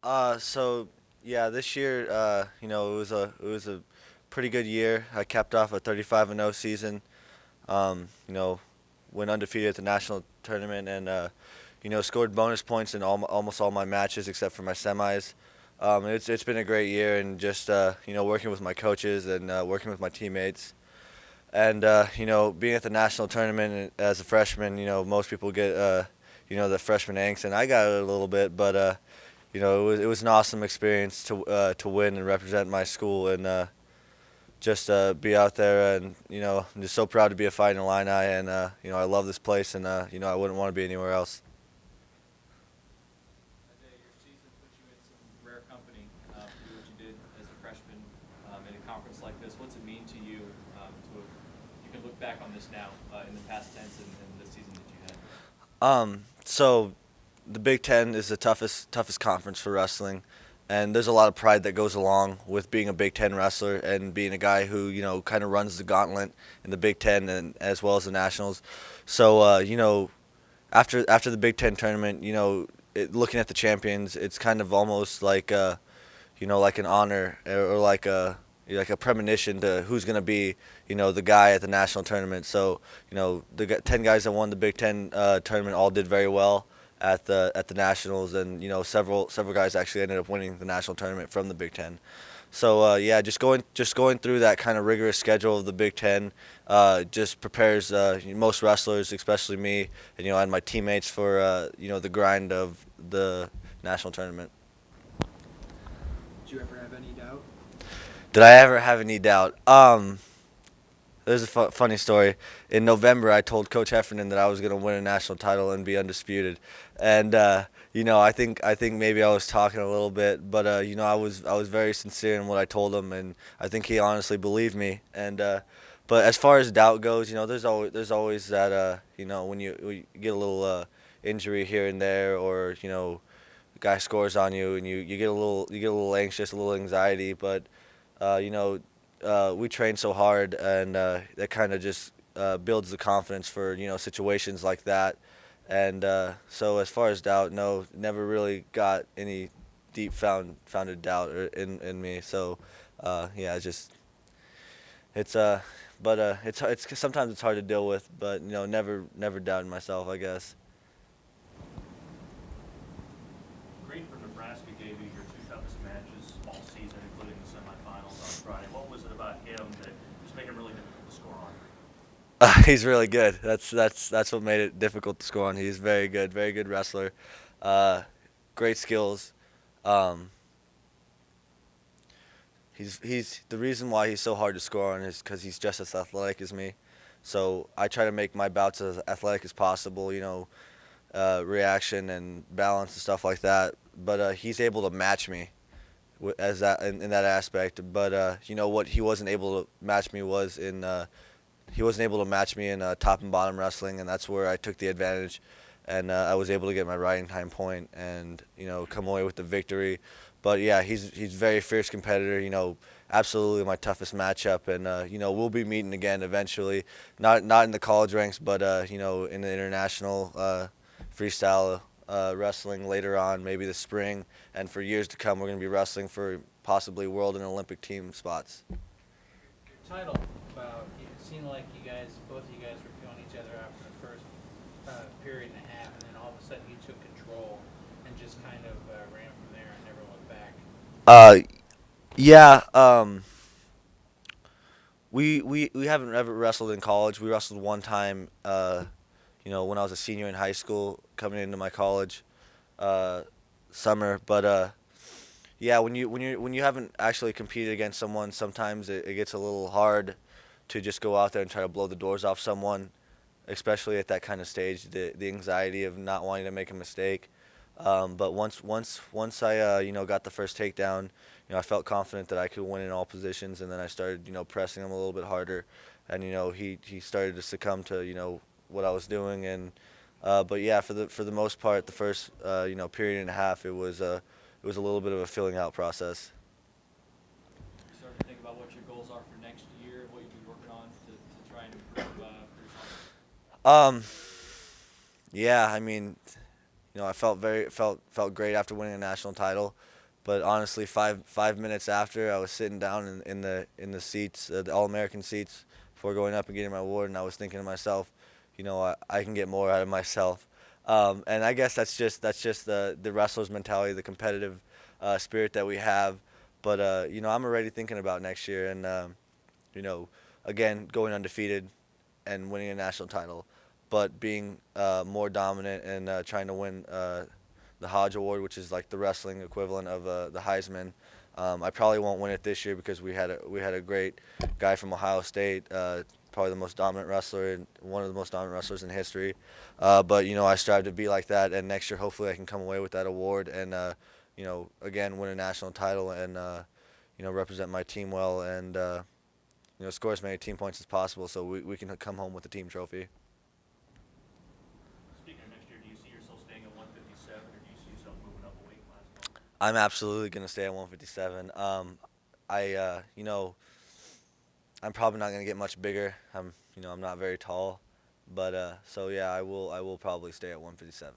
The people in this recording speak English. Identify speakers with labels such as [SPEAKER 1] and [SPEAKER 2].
[SPEAKER 1] So yeah, this year, it was a pretty good year. I capped off a 35-0 season. You know, went undefeated at the national tournament and scored bonus points in almost all my matches except for my semis. It's been a great year and just working with my coaches and working with my teammates. And being at the national tournament as a freshman, most people get the freshman angst, and I got it a little bit, but it was an awesome experience to win and represent my school and just be out there. And I'm just so proud to be a Fighting Illini, and I love this place, and I wouldn't want to be anywhere else.
[SPEAKER 2] Isaiah, your season put you in some rare company to do what you did as a freshman in a conference like this. What's it mean to you to have, you can look back on this now in the past tense and the season that you had?
[SPEAKER 1] So the Big Ten is the toughest conference for wrestling, and there's a lot of pride that goes along with being a Big Ten wrestler and being a guy who kind of runs the gauntlet in the Big Ten and as well as the Nationals. So after the Big Ten tournament, looking at the champions, it's kind of almost like like an honor or like a premonition to who's going to be the guy at the national tournament. So the 10 guys that won the Big Ten tournament all did very well at the nationals, and several guys actually ended up winning the national tournament from the Big Ten. So yeah, just going through that kind of rigorous schedule of the Big Ten just prepares most wrestlers, especially me, and my teammates for the grind of the national tournament.
[SPEAKER 3] Did you ever have any doubt?
[SPEAKER 1] Did I ever have any doubt? There's a funny story. In November, I told Coach Heffernan that I was going to win a national title and be undisputed, and I think maybe I was talking a little bit, but I was very sincere in what I told him, and I think he honestly believed me. And but as far as doubt goes, there's always that when you get a little injury here and there, or a guy scores on you, and you get a little anxious, a little anxiety, but uh, you know we train so hard, and that kind of just builds the confidence for situations like that. And so as far as doubt, no, never really got any deep founded doubt in me. So yeah, it's but it's sometimes it's hard to deal with, but never doubted myself, I guess.
[SPEAKER 4] Green from Nebraska gave you your two toughest matches all season, including the semifinals on Friday. What was it about him that just made him really difficult to score on?
[SPEAKER 1] He's really good. That's what made it difficult to score on. He's very good wrestler, uh, great skills. Um, he's the reason why he's so hard to score on is because he's just as athletic as me. So I try to make my bouts as athletic as possible. Reaction and balance and stuff like that. But he's able to match me as that in that aspect. But what he wasn't able to match me was in he wasn't able to match me in top and bottom wrestling, and that's where I took the advantage, and I was able to get my riding time point and come away with the victory. But yeah, he's very fierce competitor. Absolutely my toughest matchup, and we'll be meeting again eventually. Not in the college ranks, but in the international freestyle wrestling later on, maybe this spring, and for years to come, we're going to be wrestling for possibly world and Olympic team spots.
[SPEAKER 5] Your title, it seemed like both of you guys were feeling each other after the first period and a half, and then all of a sudden you took control and just kind of ran from there and never looked back.
[SPEAKER 1] Uh, yeah. We haven't ever wrestled in college. We wrestled one time. When I was a senior in high school, coming into my college uh, summer. But yeah, when you haven't actually competed against someone, sometimes it gets a little hard to just go out there and try to blow the doors off someone, especially at that kind of stage. The anxiety of not wanting to make a mistake. But once I got the first takedown, I felt confident that I could win in all positions, and then I started pressing him a little bit harder, and he started to succumb to what I was doing. And but yeah, for the most part, the first period and a half, it was a little bit of a filling out process.
[SPEAKER 2] You starting to think about what your goals are for next year, what you've been working on to try and improve for yourself?
[SPEAKER 1] Um, yeah, I mean, I felt great after winning a national title. But honestly, five minutes after, I was sitting down in the seats, the All-American seats, before going up and getting my award, and I was thinking to myself, I can get more out of myself. And I guess that's just the wrestler's mentality, the competitive spirit that we have. But I'm already thinking about next year, and you know, again, going undefeated and winning a national title, but being more dominant and trying to win the Hodge Award, which is like the wrestling equivalent of the Heisman. I probably won't win it this year because we had a great guy from Ohio State, probably the most dominant wrestler and one of the most dominant wrestlers in history. But I strive to be like that, and next year hopefully I can come away with that award and again win a national title and represent my team well and score as many team points as possible so we can come home with the team trophy.
[SPEAKER 4] Speaking of next year, do you see yourself staying at 157, or do you see yourself moving up a weight class?
[SPEAKER 1] I'm absolutely gonna stay at 157. I'm probably not gonna get much bigger. I'm not very tall, but so yeah, I will probably stay at 157.